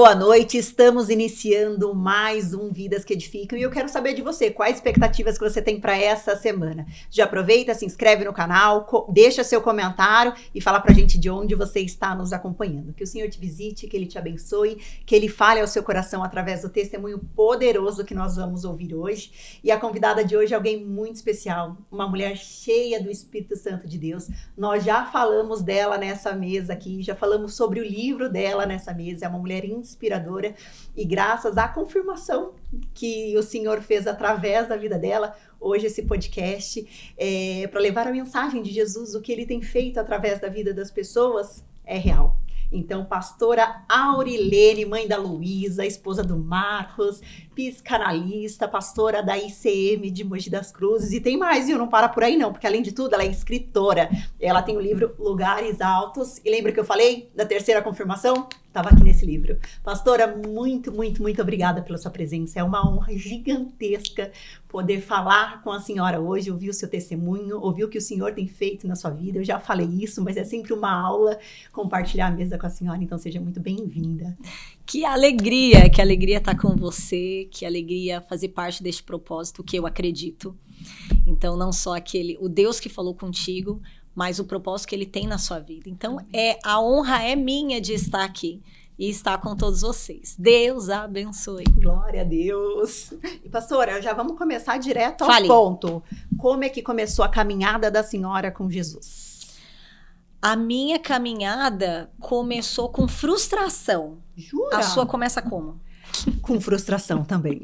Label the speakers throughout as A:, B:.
A: boa noite. Estamos iniciando mais um Vidas que Edificam e eu quero saber de você, quais expectativas que você tem para essa semana. Já aproveita, se inscreve no canal, deixa seu comentário e fala pra gente de onde você está nos acompanhando. Que o Senhor te visite, que Ele te abençoe, que Ele fale ao seu coração através do testemunho poderoso que nós vamos ouvir hoje. E a convidada de hoje é alguém muito especial, uma mulher cheia do Espírito Santo de Deus. Nós já falamos dela nessa mesa aqui, já falamos sobre o livro dela nessa mesa. É uma mulher inspiradora e graças à confirmação que o Senhor fez através da vida dela, hoje esse podcast é para levar a mensagem de Jesus, o que Ele tem feito através da vida das pessoas é real. Então, pastora Aurilene, mãe da Luísa, esposa do Marcos, psicanalista, pastora da ICM de Mogi das Cruzes, e tem mais, viu? Não para por aí não, porque além de tudo, ela é escritora. Ela tem o livro Lugares Altos, e lembra que eu falei da terceira confirmação? Estava aqui nesse livro. Pastora, muito obrigada pela sua presença. É uma honra gigantesca poder falar com a senhora hoje, ouvir o seu testemunho, ouvir o que o Senhor tem feito na sua vida. Eu já falei isso, mas é sempre uma aula compartilhar a mesa com a senhora, então seja muito bem-vinda.
B: Que alegria estar com você, que alegria fazer parte deste propósito que eu acredito. Então, não só o Deus que falou contigo, mas o propósito que Ele tem na sua vida. Então, a honra é minha de estar aqui e estar com todos vocês. Deus abençoe.
A: Glória a Deus. E pastora, já vamos começar direto ao ponto. Como é que começou a caminhada da senhora com Jesus?
B: A minha caminhada começou com frustração.
A: Jura?
B: A sua começa como?
A: Com frustração também.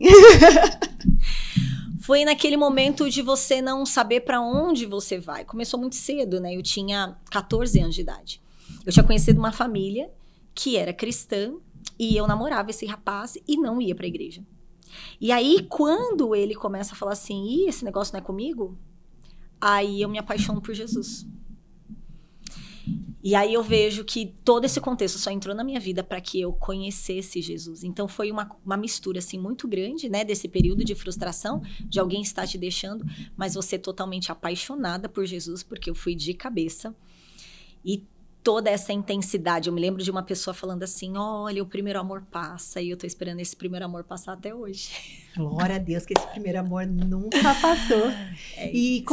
B: Foi naquele momento de você não saber para onde você vai. Começou muito cedo, né? Eu tinha 14 anos de idade. Eu tinha conhecido uma família que era cristã e eu namorava esse rapaz e não ia para a igreja. E aí, quando ele começa a falar assim, esse negócio não é comigo? Aí eu me apaixono por Jesus. E aí eu vejo que todo esse contexto só entrou na minha vida para que eu conhecesse Jesus. Então foi uma mistura assim muito grande, né, desse período de frustração, de alguém estar te deixando, mas você totalmente apaixonada por Jesus, porque eu fui de cabeça. E toda essa intensidade, eu me lembro de uma pessoa falando assim, olha, o primeiro amor passa, e eu tô esperando esse primeiro amor passar até hoje.
A: Glória a Deus que esse primeiro amor nunca passou. E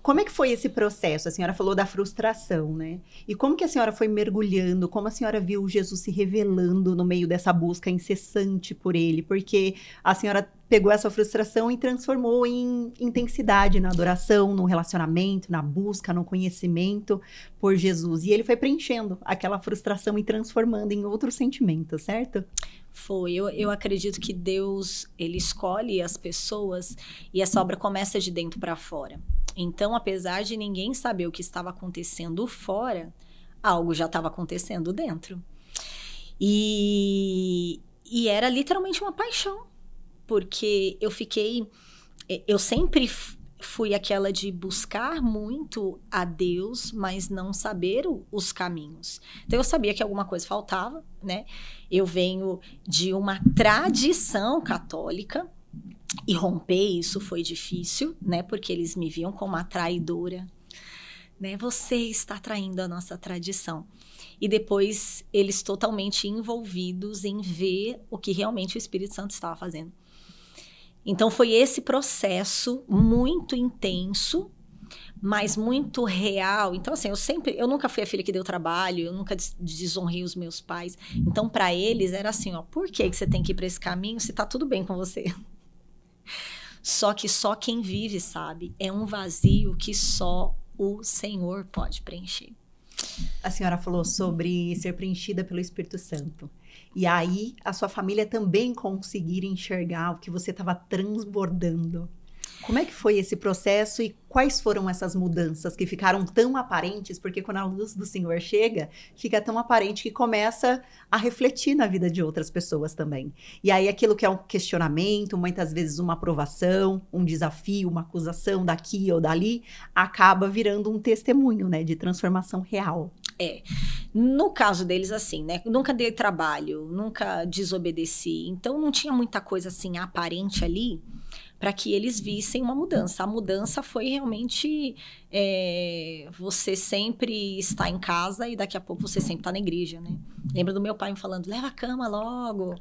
A: como é que foi esse processo? A senhora falou da frustração, né? E como que a senhora foi mergulhando? Como a senhora viu Jesus se revelando no meio dessa busca incessante por Ele? Porque a senhora pegou essa frustração e transformou em intensidade na adoração, no relacionamento, na busca, no conhecimento por Jesus. E Ele foi preenchendo aquela frustração e transformando em outro sentimento, certo?
B: Foi. Eu acredito que Deus, Ele escolhe as pessoas e essa obra começa de dentro para fora. Então, apesar de ninguém saber o que estava acontecendo fora, algo já estava acontecendo dentro. E era literalmente uma paixão, porque eu sempre fui aquela de buscar muito a Deus, mas não saber os caminhos. Então, eu sabia que alguma coisa faltava, né? Eu venho de uma tradição católica e romper isso foi difícil, né? Porque eles me viam como uma traidora, né? Você está traindo a nossa tradição. E depois, eles totalmente envolvidos em ver o que realmente o Espírito Santo estava fazendo. Então, foi esse processo muito intenso, mas muito real. Então, assim, eu nunca fui a filha que deu trabalho, eu nunca desonrei os meus pais. Então, para eles, era assim, ó, por que você tem que ir para esse caminho se tá tudo bem com você? Só que só quem vive sabe, é um vazio que só o Senhor pode preencher.
A: A senhora falou sobre ser preenchida pelo Espírito Santo. E aí, a sua família também conseguir enxergar o que você estava transbordando. Como é que foi esse processo e quais foram essas mudanças que ficaram tão aparentes? Porque quando a luz do Senhor chega, fica tão aparente que começa a refletir na vida de outras pessoas também. E aí, aquilo que é um questionamento, muitas vezes uma aprovação, um desafio, uma acusação daqui ou dali, acaba virando um testemunho, né, de transformação real.
B: No caso deles, assim, né? Nunca dei trabalho, nunca desobedeci. Então, não tinha muita coisa, assim, aparente ali. para que eles vissem uma mudança. A mudança foi realmente você sempre estar em casa e daqui a pouco você sempre está na igreja, né? Lembro do meu pai me falando, leva a cama logo,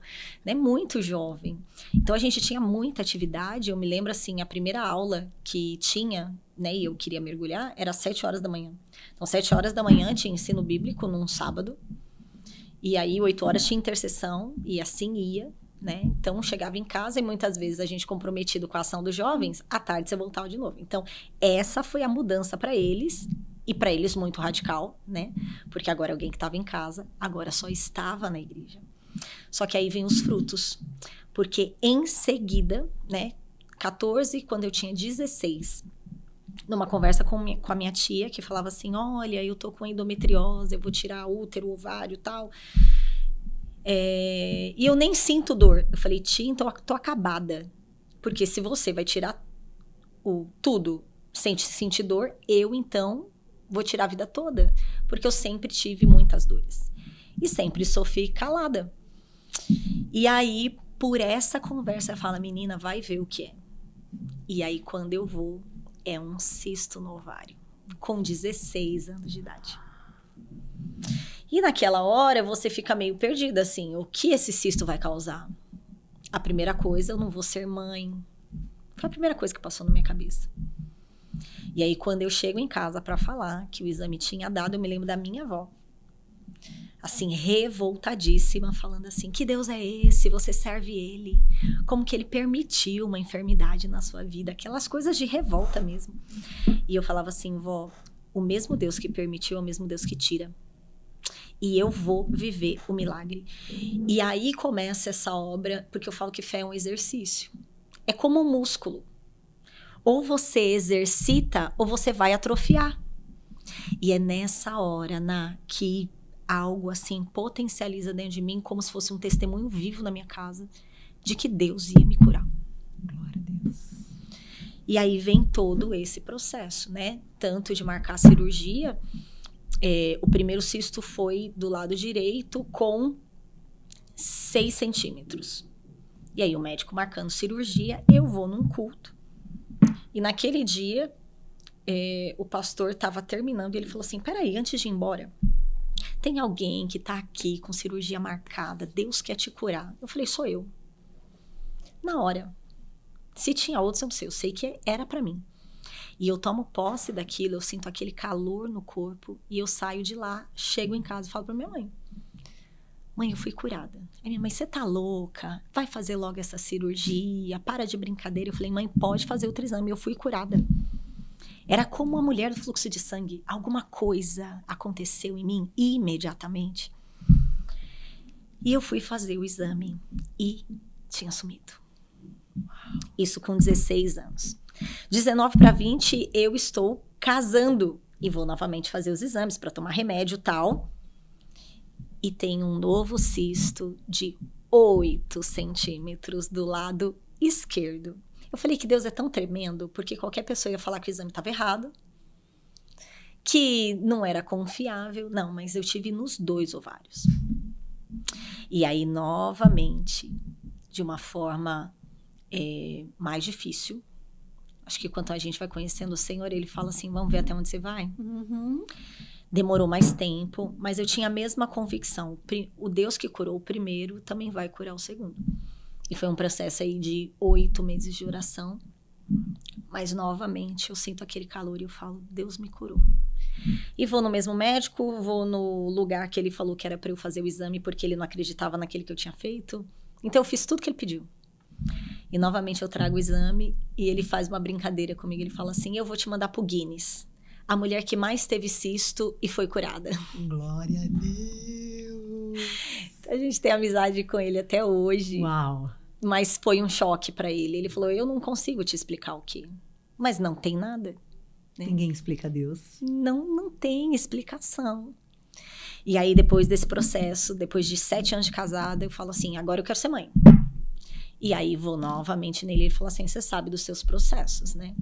B: né? Muito jovem. Então a gente tinha muita atividade. Eu me lembro assim, a primeira aula que tinha, né, e eu queria mergulhar, era às 7 horas da manhã. Então 7 horas da manhã tinha ensino bíblico num sábado. E aí 8 horas tinha intercessão e assim ia. Né? Então, chegava em casa e muitas vezes a gente comprometido com a ação dos jovens, à tarde você voltava de novo. Então, essa foi a mudança para eles, e para eles muito radical, né? Porque agora alguém que estava em casa, agora só estava na igreja. Só que aí vem os frutos, porque em seguida, né, 14, quando eu tinha 16, numa conversa com a minha tia, que falava assim, olha, eu tô com endometriose, eu vou tirar útero, ovário e tal... E eu nem sinto dor. Eu falei, tia, então eu tô acabada. Porque se você vai tirar tudo sem sentir dor, eu então vou tirar a vida toda. Porque eu sempre tive muitas dores. E sempre sofri calada. E aí, por essa conversa, ela fala, menina, vai ver o que é. E aí, quando eu vou, é um cisto no ovário. Com 16 anos de idade. E naquela hora você fica meio perdida, assim, o que esse cisto vai causar? A primeira coisa, eu não vou ser mãe. Foi a primeira coisa que passou na minha cabeça. E aí, quando eu chego em casa para falar que o exame tinha dado, eu me lembro da minha avó. Assim, revoltadíssima, falando assim, que Deus é esse? Você serve ele? Como que ele permitiu uma enfermidade na sua vida? Aquelas coisas de revolta mesmo. E eu falava assim, vó, o mesmo Deus que permitiu é o mesmo Deus que tira. E eu vou viver o milagre. E aí começa essa obra, porque eu falo que fé é um exercício. É como um músculo. Ou você exercita, ou você vai atrofiar. E é nessa hora, que algo assim potencializa dentro de mim, como se fosse um testemunho vivo na minha casa, de que Deus ia me curar.
A: Glória a Deus.
B: E aí vem todo esse processo, né? Tanto de marcar a cirurgia... o primeiro cisto foi do lado direito com 6 centímetros. E aí o médico marcando cirurgia, eu vou num culto. E naquele dia, o pastor estava terminando e ele falou assim, peraí, antes de ir embora, tem alguém que está aqui com cirurgia marcada, Deus quer te curar. Eu falei, sou eu. Na hora. Se tinha outros, eu não sei, eu sei que era para mim. E eu tomo posse daquilo, eu sinto aquele calor no corpo e eu saio de lá, chego em casa e falo pra minha mãe. Mãe, eu fui curada. Aí minha mãe, você tá louca? Vai fazer logo essa cirurgia, para de brincadeira. Eu falei, mãe, pode fazer outro exame, eu fui curada. Era como uma mulher do fluxo de sangue. Alguma coisa aconteceu em mim imediatamente. E eu fui fazer o exame e tinha sumido. Isso com 16 anos. 19 para 20, eu estou casando e vou novamente fazer os exames para tomar remédio e tal. E tem um novo cisto de 8 centímetros do lado esquerdo. Eu falei que Deus é tão tremendo, porque qualquer pessoa ia falar que o exame estava errado, que não era confiável. Não, mas eu tive nos 2 ovários. E aí, novamente, de uma forma mais difícil, acho que quanto a gente vai conhecendo o Senhor, ele fala assim, vamos ver até onde você vai? Uhum. Demorou mais tempo, mas eu tinha a mesma convicção. O Deus que curou o primeiro também vai curar o segundo. E foi um processo aí de 8 meses de oração. Mas, novamente, eu sinto aquele calor e eu falo, Deus me curou. E vou no mesmo médico, vou no lugar que ele falou que era para eu fazer o exame, porque ele não acreditava naquele que eu tinha feito. Então, eu fiz tudo que ele pediu. E novamente eu trago o exame e ele faz uma brincadeira comigo. Ele fala assim, eu vou te mandar pro Guinness. A mulher que mais teve cisto e foi curada.
A: Glória a Deus!
B: A gente tem amizade com ele até hoje.
A: Uau!
B: Mas foi um choque para ele. Ele falou, eu não consigo te explicar o quê. Mas não tem nada. Né?
A: Ninguém explica Deus.
B: Não tem explicação. E aí depois desse processo, depois de 7 anos de casada, eu falo assim, agora eu quero ser mãe. E aí vou novamente nele e ele falou assim, você sabe dos seus processos, né?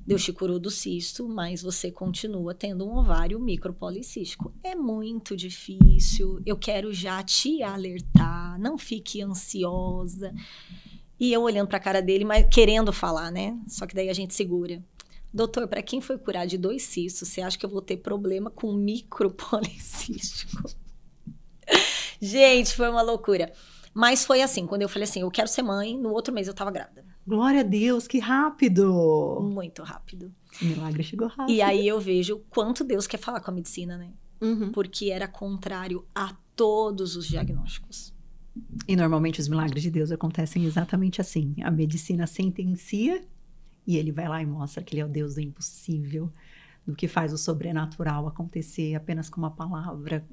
B: Deus te curou do cisto, mas você continua tendo um ovário micropolicístico. É muito difícil, eu quero já te alertar, não fique ansiosa. E eu olhando pra cara dele, mas querendo falar, né? Só que daí a gente segura. Doutor, para quem foi curar de 2 cistos, você acha que eu vou ter problema com micropolicístico? Gente, foi uma loucura. Mas foi assim, quando eu falei assim, eu quero ser mãe, no outro mês eu tava grávida.
A: Glória a Deus, que rápido!
B: Muito rápido.
A: O milagre chegou rápido.
B: E aí eu vejo quanto Deus quer falar com a medicina, né?
A: Uhum.
B: Porque era contrário a todos os diagnósticos.
A: E normalmente os milagres de Deus acontecem exatamente assim. A medicina sentencia e ele vai lá e mostra que ele é o Deus do impossível, do que faz o sobrenatural acontecer apenas com uma palavra,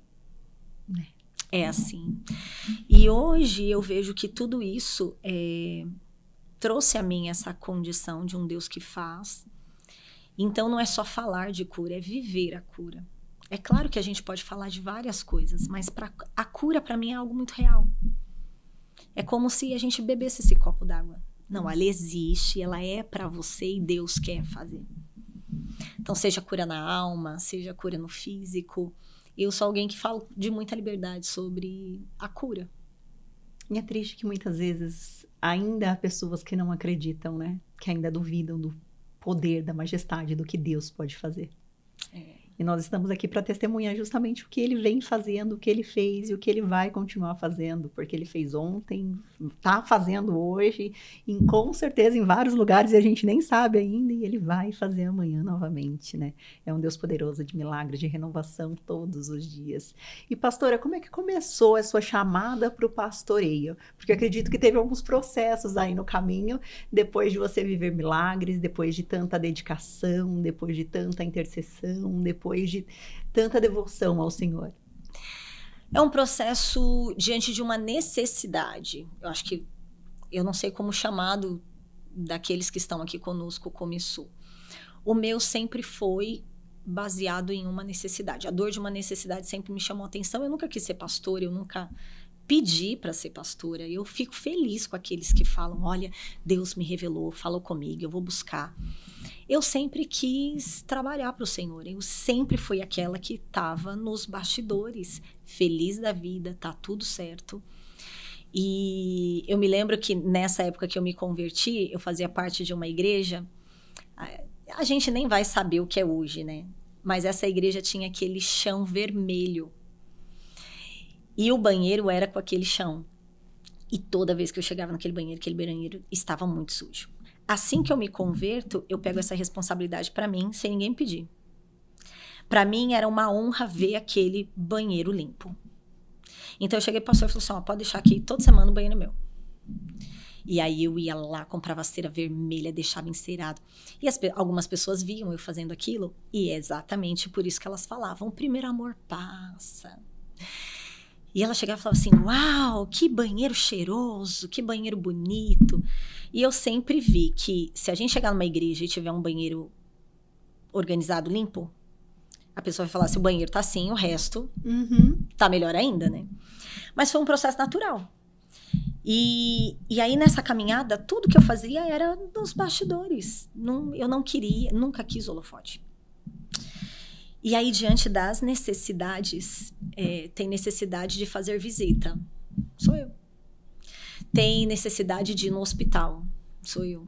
A: né?
B: É assim. E hoje eu vejo que tudo isso trouxe a mim essa condição de um Deus que faz. Então não é só falar de cura, é viver a cura. É claro que a gente pode falar de várias coisas, mas a cura para mim é algo muito real. É como se a gente bebesse esse copo d'água. Não, ela existe, ela é para você e Deus quer fazer. Então seja cura na alma, seja cura no físico. Eu sou alguém que falo de muita liberdade sobre a cura.
A: E é triste que muitas vezes ainda há pessoas que não acreditam, né? Que ainda duvidam do poder, da majestade, do que Deus pode fazer. E nós estamos aqui para testemunhar justamente o que ele vem fazendo, o que ele fez e o que ele vai continuar fazendo, porque ele fez ontem, está fazendo hoje, e com certeza em vários lugares e a gente nem sabe ainda, e ele vai fazer amanhã novamente, né? É um Deus poderoso de milagres, de renovação todos os dias. E pastora, como é que começou a sua chamada para o pastoreio? Porque eu acredito que teve alguns processos aí no caminho, depois de você viver milagres, depois de tanta dedicação, depois de tanta intercessão, depois de tanta devoção ao Senhor.
B: É um processo diante de uma necessidade. Eu acho que, eu não sei como chamado daqueles que estão aqui conosco começou. O meu sempre foi baseado em uma necessidade. A dor de uma necessidade sempre me chamou a atenção. Eu nunca quis ser pastora, eu nunca pedi para ser pastora. Eu fico feliz com aqueles que falam, olha, Deus me revelou, falou comigo, eu vou buscar. Eu sempre quis trabalhar para o Senhor. Eu sempre fui aquela que estava nos bastidores, feliz da vida, tá tudo certo. E eu me lembro que nessa época que eu me converti, eu fazia parte de uma igreja. A gente nem vai saber o que é hoje, né? Mas essa igreja tinha aquele chão vermelho. E o banheiro era com aquele chão. E toda vez que eu chegava naquele banheiro estava muito sujo. Assim que eu me converto, eu pego essa responsabilidade para mim, sem ninguém pedir. Para mim, era uma honra ver aquele banheiro limpo. Então, eu cheguei para o pastor e falei assim, pode deixar aqui, toda semana o banheiro é meu. E aí, eu ia lá, comprava cera vermelha, deixava encerado. E algumas pessoas viam eu fazendo aquilo, e é exatamente por isso que elas falavam, o primeiro amor passa. E ela chegava e falava assim, uau, que banheiro cheiroso, que banheiro bonito. E eu sempre vi que se a gente chegar numa igreja e tiver um banheiro organizado, limpo, a pessoa vai falar, se o banheiro tá assim, o resto tá melhor ainda, né? Mas foi um processo natural. E aí nessa caminhada, tudo que eu fazia era nos bastidores. Eu não queria, nunca quis holofote. E aí, diante das necessidades, tem necessidade de fazer visita. Sou eu. Tem necessidade de ir no hospital. Sou eu.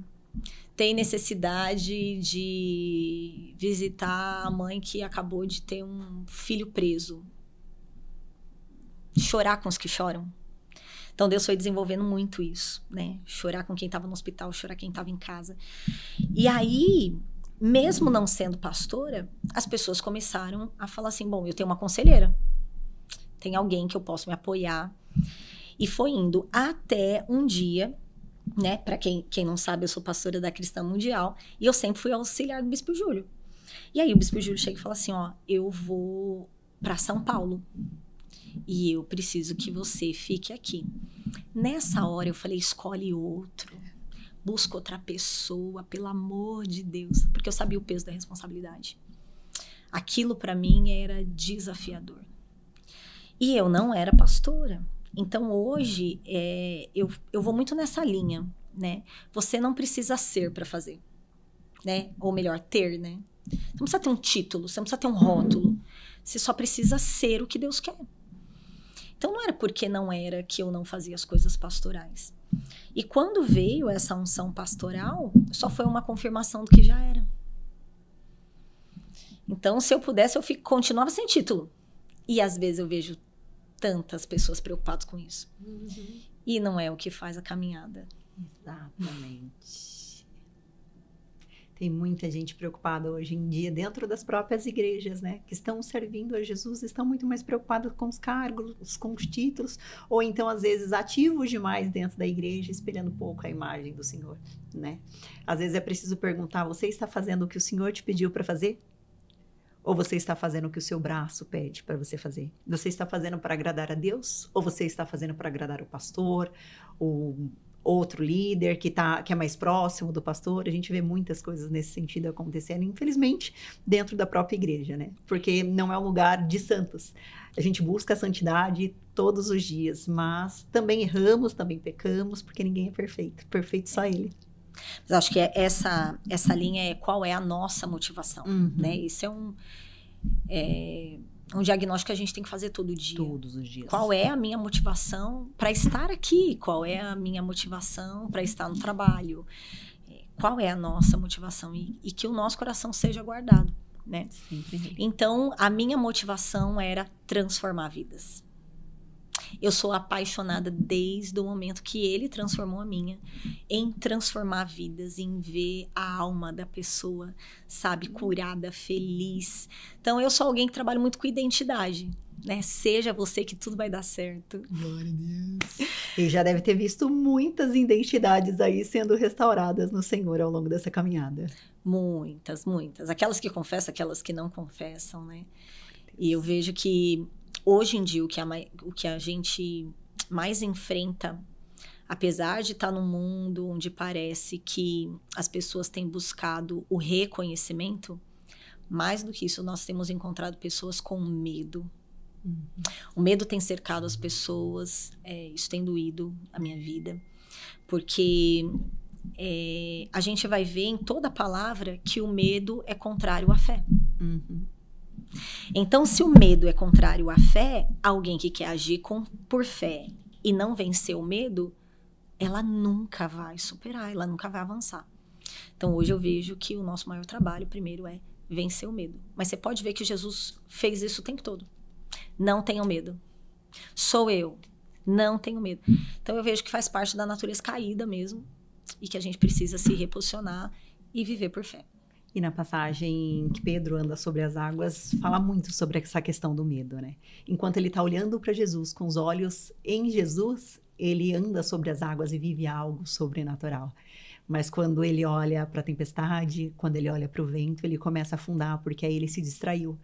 B: Tem necessidade de visitar a mãe que acabou de ter um filho preso. Chorar com os que choram. Então, Deus foi desenvolvendo muito isso, né? Chorar com quem estava no hospital, chorar quem estava em casa. E aí, mesmo não sendo pastora, as pessoas começaram a falar assim, bom, eu tenho uma conselheira. Tem alguém que eu posso me apoiar. E foi indo até um dia, né? Para quem não sabe, eu sou pastora da Cristã Mundial. E eu sempre fui auxiliar do Bispo Júlio. E aí o Bispo Júlio chega e fala assim, eu vou para São Paulo. E eu preciso que você fique aqui. Nessa hora eu falei, escolhe outro. Busca outra pessoa, pelo amor de Deus. Porque eu sabia o peso da responsabilidade. Aquilo para mim era desafiador. E eu não era pastora. Então hoje eu vou muito nessa linha, né? Você não precisa ser para fazer, né? Ou melhor, ter, né? Você não precisa ter um título, você não precisa ter um rótulo. Você só precisa ser o que Deus quer. Então não era porque não era que eu não fazia as coisas pastorais. E quando veio essa unção pastoral, só foi uma confirmação do que já era. Então, se eu pudesse, continuava sem título. E às vezes eu vejo tantas pessoas preocupadas com isso. E não é o que faz a caminhada.
A: Exatamente. Tem muita gente preocupada hoje em dia dentro das próprias igrejas, né? Que estão servindo a Jesus, estão muito mais preocupados com os cargos, com os títulos, ou então, às vezes, ativos demais dentro da igreja, espelhando pouco a imagem do Senhor, né? Às vezes é preciso perguntar, você está fazendo o que o Senhor te pediu para fazer? Ou você está fazendo o que o seu braço pede para você fazer? Você está fazendo para agradar a Deus? Ou você está fazendo para agradar o pastor? Ou outro líder que é mais próximo do pastor? A gente vê muitas coisas nesse sentido acontecendo, infelizmente, dentro da própria igreja, né? Porque não é um lugar de santos. A gente busca a santidade todos os dias, mas também erramos, também pecamos, porque ninguém é perfeito. Perfeito só Ele.
B: Mas acho que essa linha é qual é a nossa motivação, né? Isso é um diagnóstico que a gente tem que fazer todo dia.
A: Todos os dias.
B: Qual é a minha motivação para estar aqui? Qual é a minha motivação para estar no trabalho? Qual é a nossa motivação? E que o nosso coração seja guardado, né?
A: Sempre.
B: Então, a minha motivação era transformar vidas. Eu sou apaixonada desde o momento que ele transformou a minha, em transformar vidas, em ver a alma da pessoa, sabe, curada, feliz. Então, eu sou alguém que trabalha muito com identidade, né? Seja você que tudo vai dar certo.
A: Glória a Deus. E já deve ter visto muitas identidades aí sendo restauradas no Senhor ao longo dessa caminhada.
B: Muitas, muitas. Aquelas que confessam, aquelas que não confessam, né? E eu vejo que hoje em dia, o que a gente mais enfrenta, apesar de estar num mundo onde parece que as pessoas têm buscado o reconhecimento, mais do que isso, nós temos encontrado pessoas com medo. O medo tem cercado as pessoas, isso tem doído a minha vida, porque a gente vai ver em toda a palavra que o medo é contrário à fé. Então, se o medo é contrário à fé, alguém que quer agir por fé e não vencer o medo, ela nunca vai superar, ela nunca vai avançar. Então, hoje eu vejo que o nosso maior trabalho, primeiro, é vencer o medo. Mas você pode ver que Jesus fez isso o tempo todo. Não tenham medo. Sou eu. Não tenho medo. Então, eu vejo que faz parte da natureza caída mesmo e que a gente precisa se reposicionar e viver por fé.
A: E na passagem que Pedro anda sobre as águas, fala muito sobre essa questão do medo, né? Enquanto ele está olhando para Jesus, com os olhos em Jesus, ele anda sobre as águas e vive algo sobrenatural. Mas quando ele olha para a tempestade, quando ele olha para o vento, ele começa a afundar, porque aí ele se distraiu.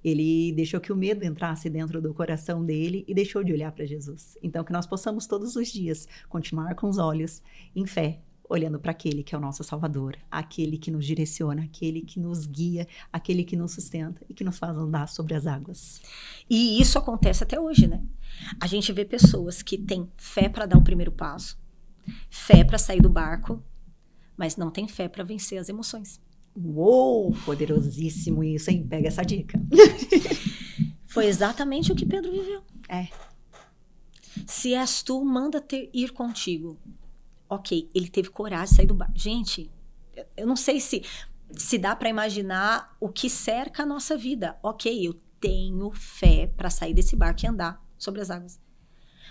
A: Ele deixou que o medo entrasse dentro do coração dele e deixou de olhar para Jesus. Então, que nós possamos todos os dias continuar com os olhos em fé, olhando para aquele que é o nosso Salvador, aquele que nos direciona, aquele que nos guia, aquele que nos sustenta e que nos faz andar sobre as águas.
B: E isso acontece até hoje, né? A gente vê pessoas que têm fé para dar o primeiro passo, fé para sair do barco, mas não tem fé para vencer as emoções.
A: Uou, poderosíssimo isso, hein? Pega essa dica.
B: Foi exatamente o que Pedro viveu. Se és tu, manda ir contigo. Ok, ele teve coragem de sair do barco. Gente, eu não sei se dá para imaginar o que cerca a nossa vida. Ok, eu tenho fé para sair desse barco e andar sobre as águas.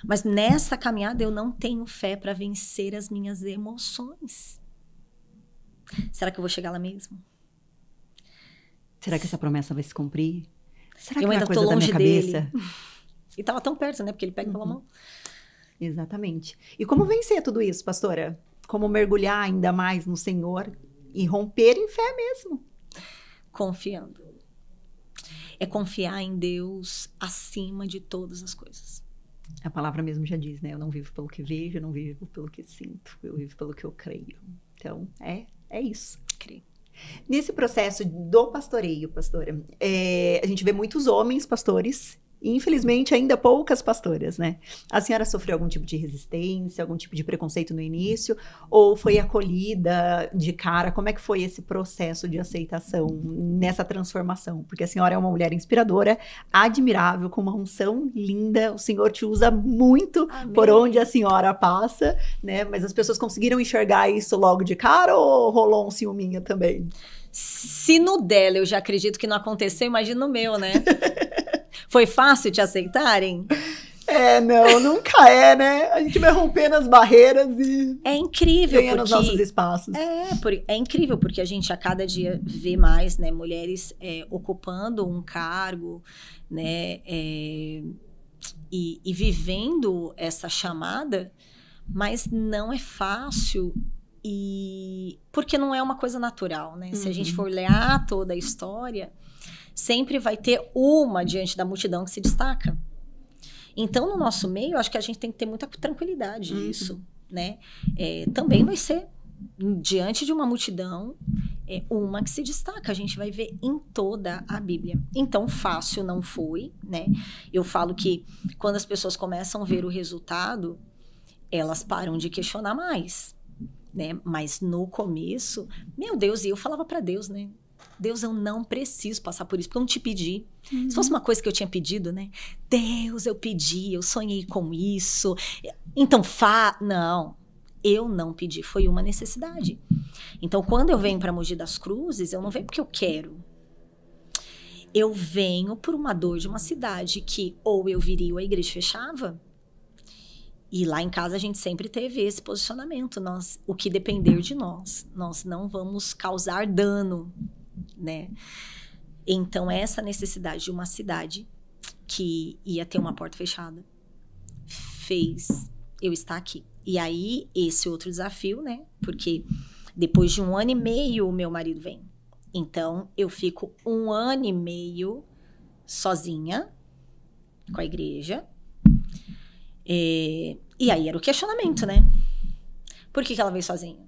B: Mas nessa caminhada eu não tenho fé para vencer as minhas emoções. Será que eu vou chegar lá mesmo?
A: Será que essa promessa vai se cumprir? Será que
B: eu
A: é
B: ainda
A: uma coisa
B: tô longe
A: da minha cabeça?
B: dele. E tava tão perto, né? Porque ele pega pela mão.
A: Exatamente. E como vencer tudo isso, pastora? Como mergulhar ainda mais no Senhor e romper em fé mesmo?
B: Confiando. É confiar em Deus acima de todas as coisas.
A: A palavra mesmo já diz, né? Eu não vivo pelo que vejo, eu não vivo pelo que sinto, eu vivo pelo que eu creio. Então, é isso.
B: Creio.
A: Nesse processo do pastoreio, pastora, a gente vê muitos homens pastores E, infelizmente, ainda poucas pastoras, né? A senhora sofreu algum tipo de resistência, algum tipo de preconceito no início? Ou foi acolhida de cara? Como é que foi esse processo de aceitação nessa transformação? Porque a senhora é uma mulher inspiradora, admirável, com uma unção linda. O Senhor te usa muito
B: Amém.
A: Por onde a senhora passa, né? Mas as pessoas conseguiram enxergar isso logo de cara ou rolou um ciúminho também?
B: Se no dela eu já acredito que não aconteceu, imagina no meu, né? Foi fácil te aceitarem?
A: Não, nunca é, né? A gente vai rompendo as barreiras e
B: é incrível
A: ganhando os nossos espaços.
B: É incrível, porque a gente a cada dia vê mais, né, mulheres ocupando um cargo, né, e vivendo essa chamada, mas não é fácil, porque não é uma coisa natural, né? Se a gente for olhar toda a história, sempre vai ter uma diante da multidão que se destaca. Então, no nosso meio, eu acho que a gente tem que ter muita tranquilidade disso, né? Também vai ser, diante de uma multidão, uma que se destaca. A gente vai ver em toda a Bíblia. Então, fácil não foi, né? Eu falo que quando as pessoas começam a ver o resultado, elas param de questionar mais, né? Mas no começo, meu Deus, e eu falava para Deus, né? Deus, eu não preciso passar por isso, porque eu não te pedi. Se fosse uma coisa que eu tinha pedido, né? Deus, eu pedi, eu sonhei com isso. Então, não, eu não pedi, foi uma necessidade. Então, quando eu venho para Mogi das Cruzes, eu não venho porque eu quero. Eu venho por uma dor de uma cidade que ou eu viria ou a igreja fechava. E lá em casa a gente sempre teve esse posicionamento. O que depender de nós não vamos causar dano, né? Então, essa necessidade de uma cidade que ia ter uma porta fechada fez eu estar aqui. E aí, esse outro desafio, né? Porque depois de 1 ano e meio, o meu marido vem. Então, eu fico 1 ano e meio sozinha com a igreja. E aí era o questionamento, né? Por que ela veio sozinha?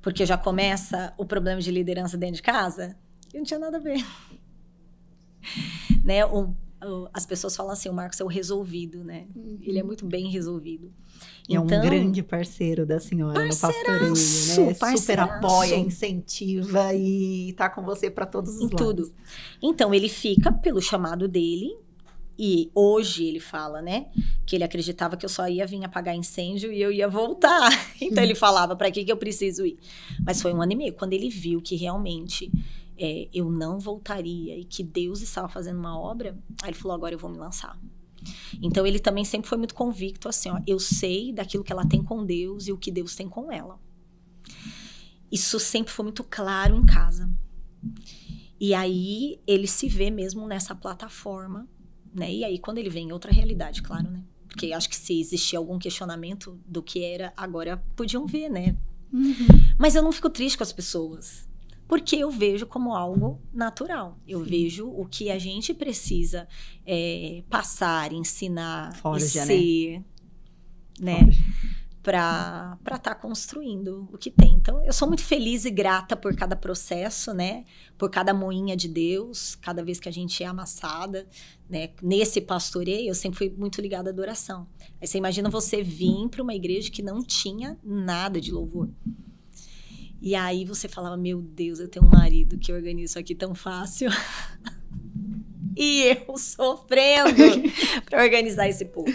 B: Porque já começa o problema de liderança dentro de casa? E não tinha nada a ver. Né? As pessoas falam assim, o Marcos é o resolvido, né? Ele é muito bem resolvido.
A: É um grande parceiro da senhora no pastoreio, né? Super apoia, incentiva e tá com você para todos os lados.
B: Tudo. Então, ele fica pelo chamado dele. E hoje ele fala, né, que ele acreditava que eu só ia vir apagar incêndio e eu ia voltar. Então ele falava, para que eu preciso ir? Mas foi 1 ano e meio. Quando ele viu que realmente eu não voltaria e que Deus estava fazendo uma obra, aí ele falou, agora eu vou me lançar. Então ele também sempre foi muito convicto, assim, ó, eu sei daquilo que ela tem com Deus e o que Deus tem com ela. Isso sempre foi muito claro em casa. E aí ele se vê mesmo nessa plataforma, né? E aí, quando ele vem, outra realidade, claro, né? Porque acho que se existia algum questionamento do que era, agora podiam ver, né? Mas eu não fico triste com as pessoas, porque eu vejo como algo natural. Eu vejo o que a gente precisa passar, ensinar e ser, né? Para estar construindo o que tem. Então, eu sou muito feliz e grata por cada processo, né? Por cada moinha de Deus, cada vez que a gente é amassada, né? Nesse pastoreio, eu sempre fui muito ligada à adoração. Aí você imagina você vir para uma igreja que não tinha nada de louvor. E aí você falava, meu Deus, eu tenho um marido que organiza isso aqui tão fácil. E eu sofrendo para organizar esse povo.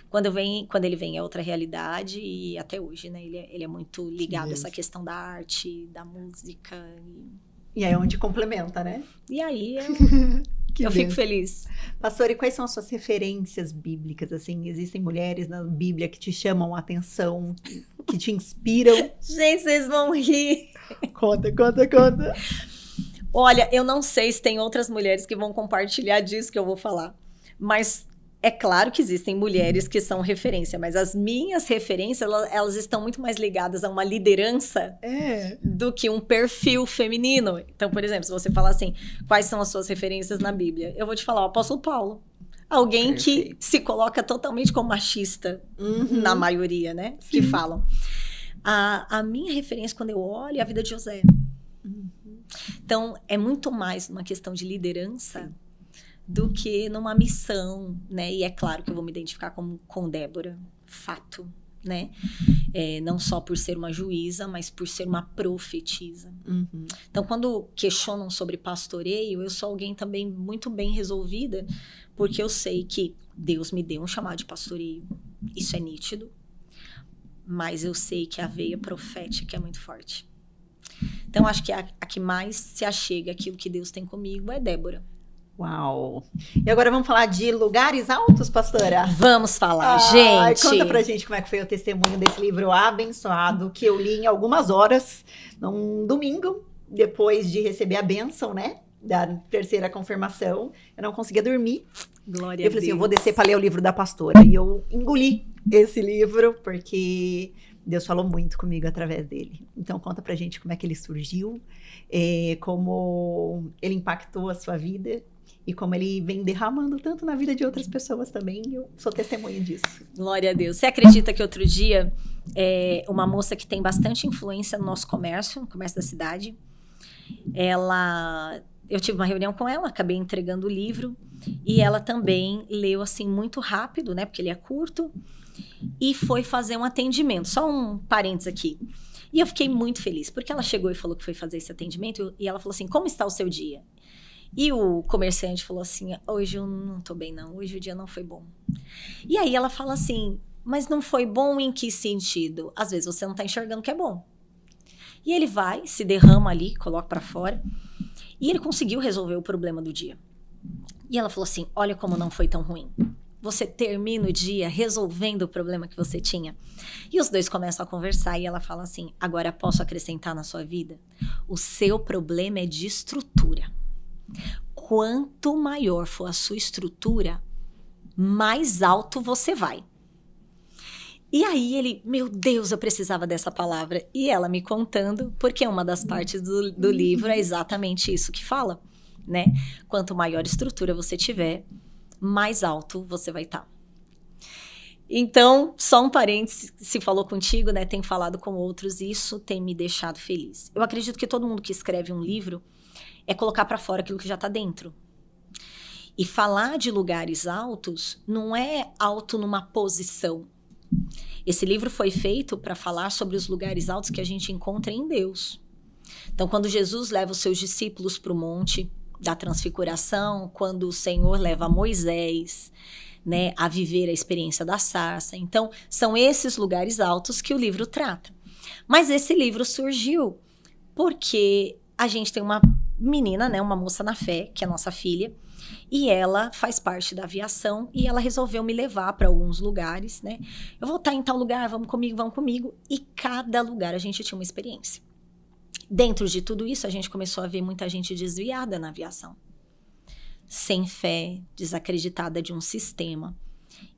B: Quando ele vem é outra realidade e até hoje, né? Ele é muito ligado a essa questão da arte, da música.
A: E aí é onde complementa, né?
B: E aí eu fico feliz.
A: Pastora, e quais são as suas referências bíblicas? Assim, existem mulheres na Bíblia que te chamam a atenção, que te inspiram?
B: Gente, vocês vão rir.
A: Conta.
B: Olha, eu não sei se tem outras mulheres que vão compartilhar disso que eu vou falar. Mas é claro que existem mulheres que são referência, mas as minhas referências, elas estão muito mais ligadas a uma liderança do que um perfil feminino. Então, por exemplo, se você falar assim, quais são as suas referências na Bíblia? Eu vou te falar o apóstolo Paulo. Alguém que se coloca totalmente como machista, na maioria, né? Sim. Que falam. A minha referência, quando eu olho, é a vida de José. Então, é muito mais uma questão de liderança do que numa missão, né? E é claro que eu vou me identificar com Débora, fato, né? Não só por ser uma juíza, mas por ser uma profetisa.
A: Uhum.
B: Então, quando questionam sobre pastoreio, eu sou alguém também muito bem resolvida, porque eu sei que Deus me deu um chamado de pastoreio. Isso é nítido. Mas eu sei que a veia profética é muito forte. Então, acho que a que mais se achega àquilo que Deus tem comigo é Débora.
A: Uau! E agora vamos falar de lugares altos, pastora?
B: Vamos falar, gente!
A: Conta pra gente como é que foi o testemunho desse livro abençoado, que eu li em algumas horas, num domingo, depois de receber a bênção, né? Da terceira confirmação. Eu não conseguia dormir.
B: Glória a Deus.
A: Eu falei assim, eu vou descer para ler o livro da pastora. E eu engoli esse livro, porque Deus falou muito comigo através dele. Então, conta pra gente como é que ele surgiu, como ele impactou a sua vida e como ele vem derramando tanto na vida de outras pessoas também. Eu sou testemunha disso.
B: Glória a Deus. Você acredita que outro dia, uma moça que tem bastante influência no nosso comércio, no comércio da cidade, eu tive uma reunião com ela, acabei entregando o livro, e ela também leu assim muito rápido, né, porque ele é curto, e foi fazer um atendimento. Só um parênteses aqui. E eu fiquei muito feliz, porque ela chegou e falou que foi fazer esse atendimento, e ela falou assim, como está o seu dia? E o comerciante falou assim, hoje eu não tô bem não, hoje o dia não foi bom. E aí ela fala assim, mas não foi bom em que sentido? Às vezes você não tá enxergando que é bom. E ele vai, se derrama ali, coloca pra fora, e ele conseguiu resolver o problema do dia. E ela falou assim, olha como não foi tão ruim. Você termina o dia resolvendo o problema que você tinha. E os dois começam a conversar e ela fala assim, agora posso acrescentar na sua vida? O seu problema é de estrutura. Quanto maior for a sua estrutura, mais alto você vai. E aí ele, meu Deus, eu precisava dessa palavra. E ela me contando, porque uma das partes do livro é exatamente isso que fala, né? Quanto maior estrutura você tiver, mais alto você vai estar. Então, só um parênteses, se falou contigo, né? Tem falado com outros, e isso tem me deixado feliz. Eu acredito que todo mundo que escreve um livro é colocar para fora aquilo que já está dentro. E falar de lugares altos não é alto numa posição. Esse livro foi feito para falar sobre os lugares altos que a gente encontra em Deus. Então, quando Jesus leva os seus discípulos para o monte da transfiguração, quando o Senhor leva Moisés, né, a viver a experiência da sarça. Então, são esses lugares altos que o livro trata. Mas esse livro surgiu porque a gente tem uma menina, né, uma moça na fé, que é nossa filha, e ela faz parte da aviação e ela resolveu me levar para alguns lugares, né? Eu vou estar em tal lugar, vamos comigo. E cada lugar a gente tinha uma experiência. Dentro de tudo isso, a gente começou a ver muita gente desviada na aviação. Sem fé, desacreditada de um sistema.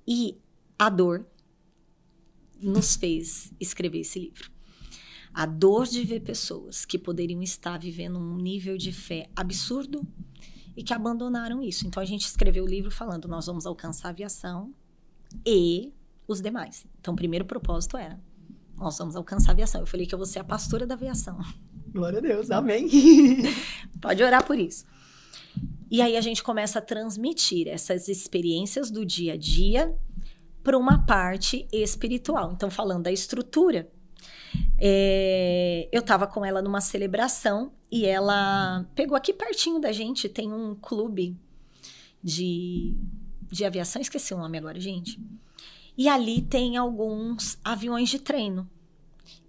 B: E a dor nos fez escrever esse livro. A dor de ver pessoas que poderiam estar vivendo um nível de fé absurdo e que abandonaram isso. Então, a gente escreveu o livro falando, nós vamos alcançar a aviação e os demais. Então, o primeiro propósito era, nós vamos alcançar a aviação. Eu falei que eu vou ser a pastora da aviação.
A: Glória a Deus, amém.
B: Pode orar por isso. E aí, a gente começa a transmitir essas experiências do dia a dia para uma parte espiritual. Então, falando da estrutura, eu estava com ela numa celebração e ela pegou aqui pertinho da gente, tem um clube de aviação, esqueci o nome agora, gente. E ali tem alguns aviões de treino.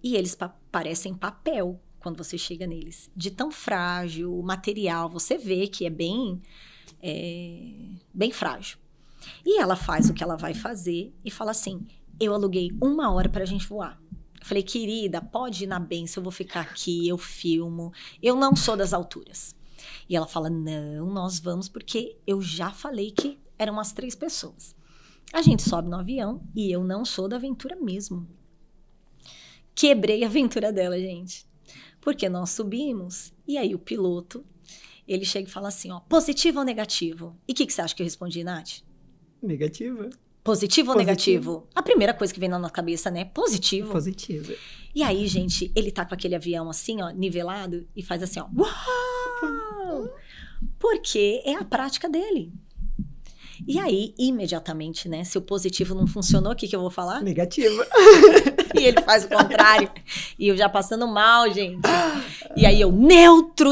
B: E eles parecem papel quando você chega neles. De tão frágil, o material, você vê que é bem frágil. E ela faz o que ela vai fazer e fala assim, eu aluguei 1 hora pra gente voar. Eu falei, querida, pode ir na bênção, eu vou ficar aqui, eu filmo. Eu não sou das alturas. E ela fala, não, nós vamos porque eu já falei que eram as 3 pessoas. A gente sobe no avião e eu não sou da aventura mesmo. Quebrei a aventura dela, gente. Porque nós subimos e aí o piloto, ele chega e fala assim, ó, positivo ou negativo? E o que você acha que eu respondi, Nath?
A: Negativa.
B: Positivo ou negativo? A primeira coisa que vem na nossa cabeça, né? Positivo.
A: Positivo.
B: E aí, gente, ele tá com aquele avião assim, ó, nivelado, e faz assim, ó. Uau! Porque é a prática dele. E aí, imediatamente, né? Se o positivo não funcionou, o que eu vou falar?
A: Negativo.
B: E ele faz o contrário. E eu já passando mal, gente. E aí eu, neutro.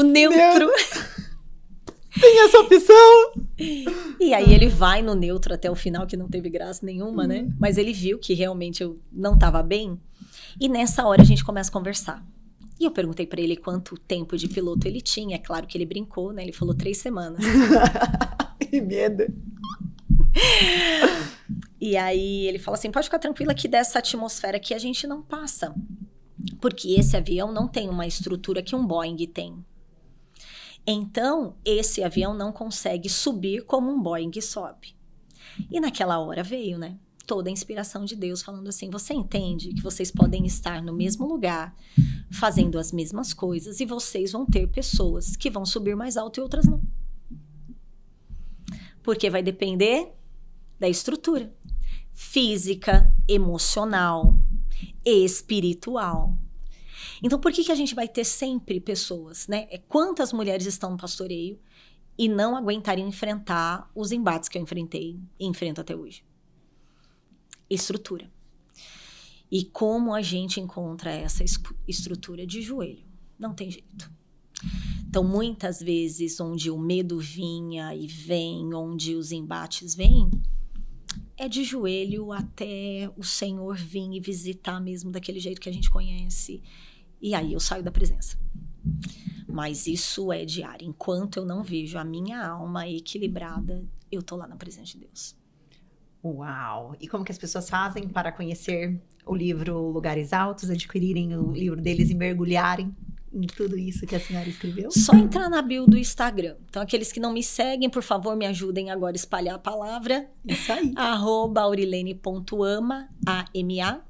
A: Tem essa opção.
B: E aí ele vai no neutro até o final, que não teve graça nenhuma, né? Mas ele viu que realmente eu não estava bem. E nessa hora a gente começa a conversar. E eu perguntei pra ele quanto tempo de piloto ele tinha. É claro que ele brincou, né? Ele falou 3 semanas.
A: Que medo.
B: E aí ele fala assim, pode ficar tranquila que dessa atmosfera aqui a gente não passa. Porque esse avião não tem uma estrutura que um Boeing tem. Então, esse avião não consegue subir como um Boeing sobe. E naquela hora veio, né? Toda a inspiração de Deus falando assim, você entende que vocês podem estar no mesmo lugar, fazendo as mesmas coisas, e vocês vão ter pessoas que vão subir mais alto e outras não. Porque vai depender da estrutura física, emocional, espiritual. Então, por que a gente vai ter sempre pessoas, né? Quantas mulheres estão no pastoreio e não aguentariam enfrentar os embates que eu enfrentei e enfrento até hoje? Estrutura. E como a gente encontra essa estrutura? De joelho. Não tem jeito. Então, muitas vezes, onde o medo vinha e vem, onde os embates vêm, é de joelho até o Senhor vir e visitar mesmo daquele jeito que a gente conhece. E aí eu saio da presença. Mas isso é diário. Enquanto eu não vejo a minha alma equilibrada, eu tô lá na presença de Deus.
A: Uau! E como que as pessoas fazem para conhecer o livro Lugares Altos, adquirirem o livro deles e mergulharem em tudo isso que a senhora escreveu?
B: Só entrar na bio do Instagram. Então, aqueles que não me seguem, por favor, me ajudem agora a espalhar a palavra.
A: Isso aí.
B: @aurilene.ama, A-M-A.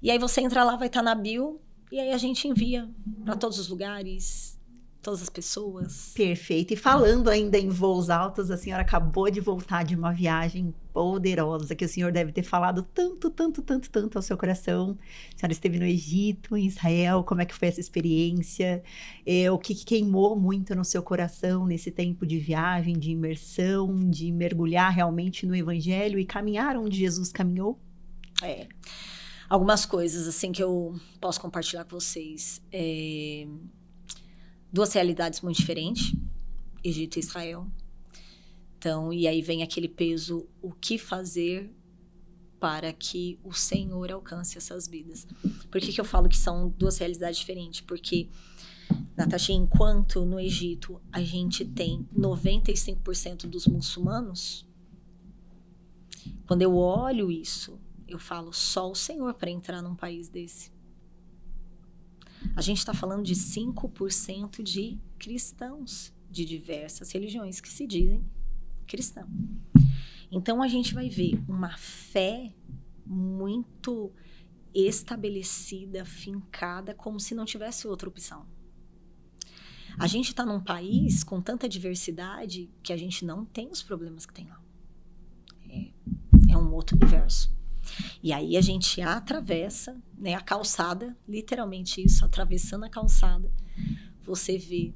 B: E aí você entra lá, vai estar na bio. E aí a gente envia para todos os lugares, todas as pessoas.
A: Perfeito. E falando ainda em voos altos, a senhora acabou de voltar de uma viagem poderosa, que o senhor deve ter falado tanto ao seu coração. A senhora esteve no Egito, em Israel, como é que foi essa experiência? O que queimou muito no seu coração nesse tempo de viagem, de imersão, de mergulhar realmente no Evangelho e caminhar onde Jesus caminhou?
B: Algumas coisas assim que eu posso compartilhar com vocês. 2 realidades muito diferentes, Egito e Israel. Então, e aí vem aquele peso, o que fazer para que o Senhor alcance essas vidas? Por que eu falo que são 2 realidades diferentes? Porque, Natasha, enquanto no Egito a gente tem 95% dos muçulmanos, quando eu olho isso, eu falo, só o Senhor para entrar num país desse. A gente está falando de 5% de cristãos de diversas religiões que se dizem cristãos. Então, a gente vai ver uma fé muito estabelecida, fincada, como se não tivesse outra opção. A gente está num país com tanta diversidade que a gente não tem os problemas que tem lá. É um outro universo. E aí a gente atravessa, né, a calçada, literalmente isso, atravessando a calçada, você vê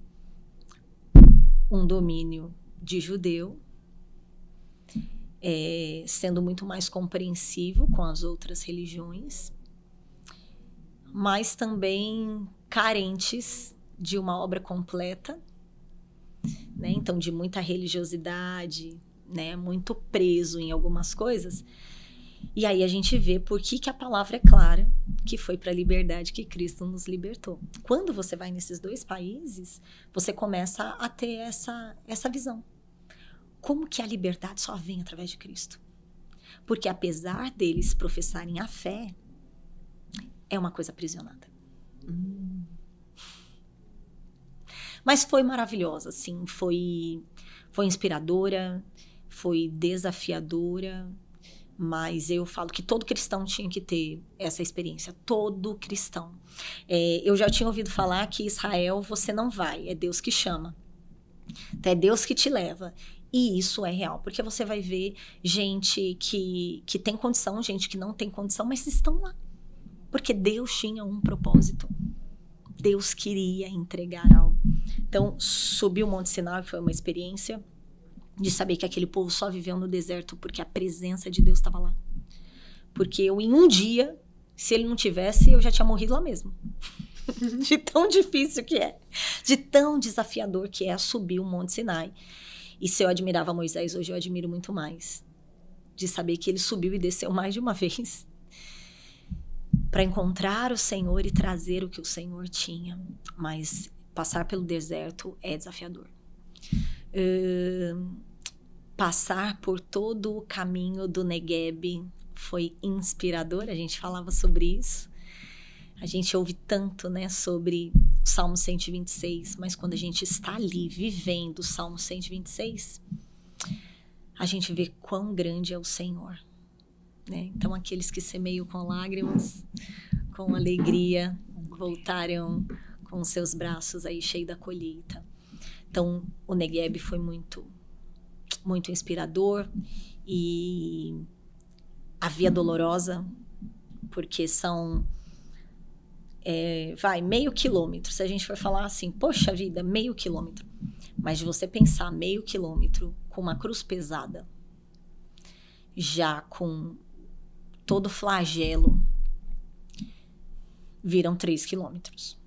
B: um domínio de judeu, sendo muito mais compreensivo com as outras religiões, mas também carentes de uma obra completa, né? Então de muita religiosidade, né, muito preso em algumas coisas. E aí a gente vê por que a palavra é clara, que foi para a liberdade que Cristo nos libertou. Quando você vai nesses 2 países, você começa a ter essa visão. Como que a liberdade só vem através de Cristo? Porque apesar deles professarem a fé, é uma coisa aprisionada. Mas foi maravilhosa, assim, foi inspiradora, foi desafiadora. Mas eu falo que todo cristão tinha que ter essa experiência. Todo cristão. Eu já tinha ouvido falar que Israel você não vai, é Deus que chama. Então, é Deus que te leva. E isso é real, porque você vai ver gente que tem condição, gente que não tem condição, mas estão lá. Porque Deus tinha um propósito. Deus queria entregar algo. Então, subi o Monte Sinai, foi uma experiência de saber que aquele povo só viveu no deserto porque a presença de Deus estava lá. Porque eu, em um dia, se ele não tivesse, eu já tinha morrido lá mesmo. De tão difícil que é. De tão desafiador que é subir o Monte Sinai. E se eu admirava Moisés, hoje eu admiro muito mais. De saber que ele subiu e desceu mais de uma vez. Para encontrar o Senhor e trazer o que o Senhor tinha. Mas passar pelo deserto é desafiador. Passar por todo o caminho do Negueb foi inspirador, a gente falava sobre isso. A gente ouve tanto, né, sobre o Salmo 126, mas quando a gente está ali vivendo o Salmo 126, a gente vê quão grande é o Senhor, né? Então, aqueles que semeiam com lágrimas, com alegria, voltarão com seus braços aí cheios da colheita. Então, o Negueb foi muito, muito inspirador. E a Via Dolorosa, porque são, meio quilômetro. Se a gente for falar assim, poxa vida, meio quilômetro. Mas de você pensar meio quilômetro com uma cruz pesada, já com todo o flagelo, viram 3 quilômetros.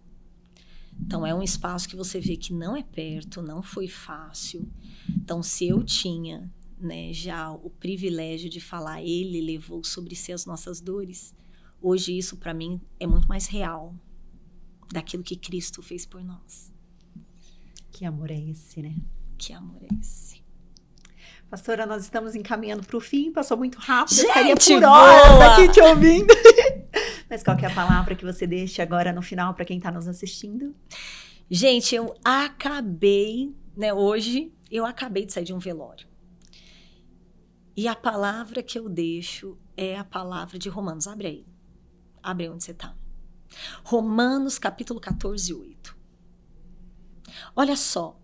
B: Então, é um espaço que você vê que não é perto, não foi fácil. Então, se eu tinha, né, já o privilégio de falar, ele levou sobre si as nossas dores, hoje isso para mim é muito mais real daquilo que Cristo fez por nós.
A: Que amor é esse, né?
B: Que amor é esse?
A: Pastora, nós estamos encaminhando para o fim, passou muito rápido,
B: gente,
A: eu ficaria por horas aqui te ouvindo. Mas qual que é a palavra que você deixa agora no final para quem está nos assistindo?
B: Gente, eu acabei, né, hoje, eu acabei de sair de um velório. E a palavra que eu deixo é a palavra de Romanos. Abre aí. Abre aí onde você está. Romanos, capítulo 14, 8. Olha só.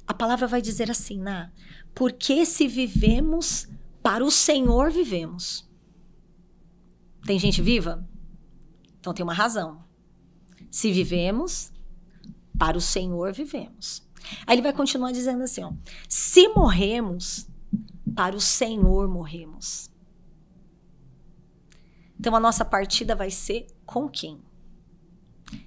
B: A palavra vai dizer assim, né? Porque se vivemos, para o Senhor vivemos. Tem gente viva? Então tem uma razão. Se vivemos, para o Senhor vivemos. Aí ele vai continuar dizendo assim, ó. Se morremos, para o Senhor morremos. Então a nossa partida vai ser com quem?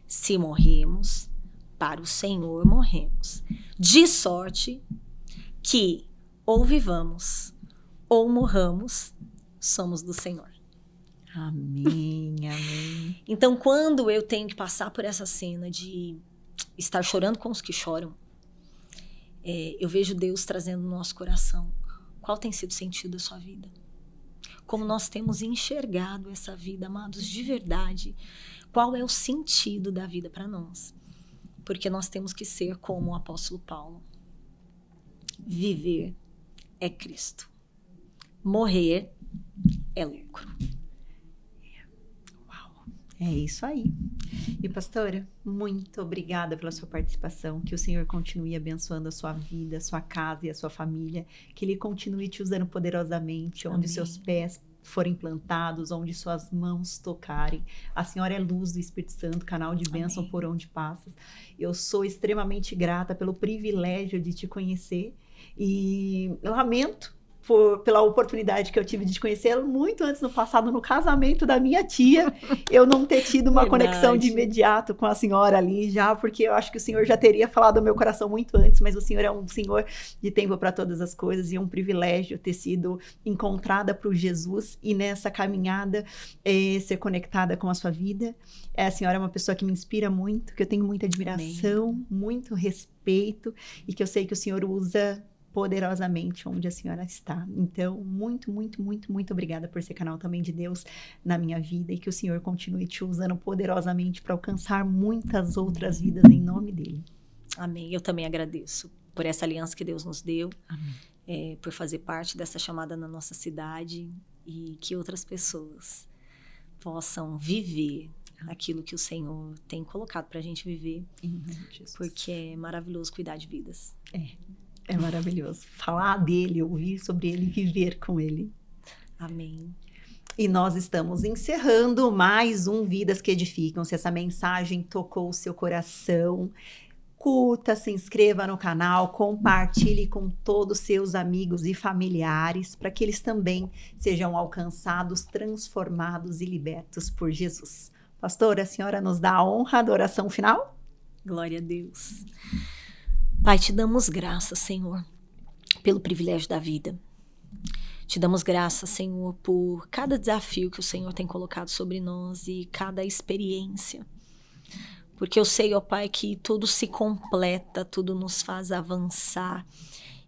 B: Se morremos, para o Senhor morremos. De sorte que ou vivamos ou morramos, somos do Senhor.
A: Amém, amém.
B: Então, quando eu tenho que passar por essa cena de estar chorando com os que choram, eu vejo Deus trazendo no nosso coração qual tem sido o sentido da sua vida. Como nós temos enxergado essa vida, amados, de verdade. Qual é o sentido da vida para nós? Porque nós temos que ser como o apóstolo Paulo. Viver é Cristo. Morrer é lucro.
A: Uau, é isso aí. E pastora, muito obrigada pela sua participação. Que o Senhor continue abençoando a sua vida, a sua casa e a sua família. Que Ele continue te usando poderosamente, onde seus pés forem plantados, onde suas mãos tocarem. A senhora é luz do Espírito Santo, canal de bênção por onde passas. Eu sou extremamente grata pelo privilégio de te conhecer e eu lamento pela oportunidade que eu tive de te conhecer muito antes, no passado, no casamento da minha tia, eu não ter tido uma conexão de imediato com a senhora ali já, porque eu acho que o Senhor já teria falado ao meu coração muito antes, mas o Senhor é um Senhor de tempo para todas as coisas e é um privilégio ter sido encontrada por Jesus e nessa caminhada ser conectada com a sua vida. A senhora é uma pessoa que me inspira muito, que eu tenho muita admiração, amém, muito respeito e que eu sei que o Senhor usa poderosamente onde a senhora está. Então, muito, muito, muito, muito obrigada por ser canal também de Deus na minha vida e que o Senhor continue te usando poderosamente para alcançar muitas outras vidas em nome dele.
B: Amém. Eu também agradeço por essa aliança que Deus nos deu, por fazer parte dessa chamada na nossa cidade e que outras pessoas possam viver aquilo que o Senhor tem colocado para a gente viver, porque é maravilhoso cuidar de vidas.
A: É maravilhoso. Falar dele, ouvir sobre ele, viver com ele.
B: Amém.
A: E nós estamos encerrando mais um Vidas que Edificam. Se essa mensagem tocou o seu coração, curta, se inscreva no canal, compartilhe com todos os seus amigos e familiares para que eles também sejam alcançados, transformados e libertos por Jesus. Pastora, a senhora nos dá a honra da oração final?
B: Glória a Deus. Pai, te damos graças, Senhor, pelo privilégio da vida. Te damos graças, Senhor, por cada desafio que o Senhor tem colocado sobre nós e cada experiência. Porque eu sei, ó Pai, que tudo se completa, tudo nos faz avançar.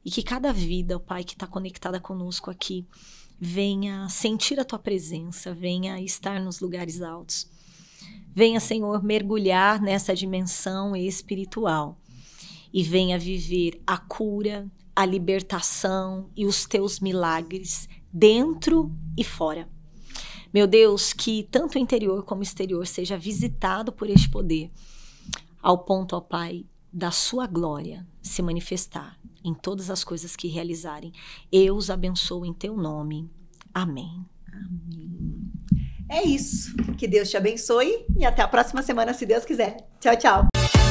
B: E que cada vida, ó Pai, que está conectada conosco aqui, venha sentir a Tua presença, venha estar nos lugares altos. Venha, Senhor, mergulhar nessa dimensão espiritual. E venha viver a cura, a libertação e os Teus milagres dentro e fora. Meu Deus, que tanto o interior como o exterior seja visitado por este poder, ao ponto, ó Pai, da sua glória se manifestar em todas as coisas que realizarem. Eu os abençoo em teu nome. Amém.
A: Amém. É isso. Que Deus te abençoe e até a próxima semana, se Deus quiser. Tchau, tchau.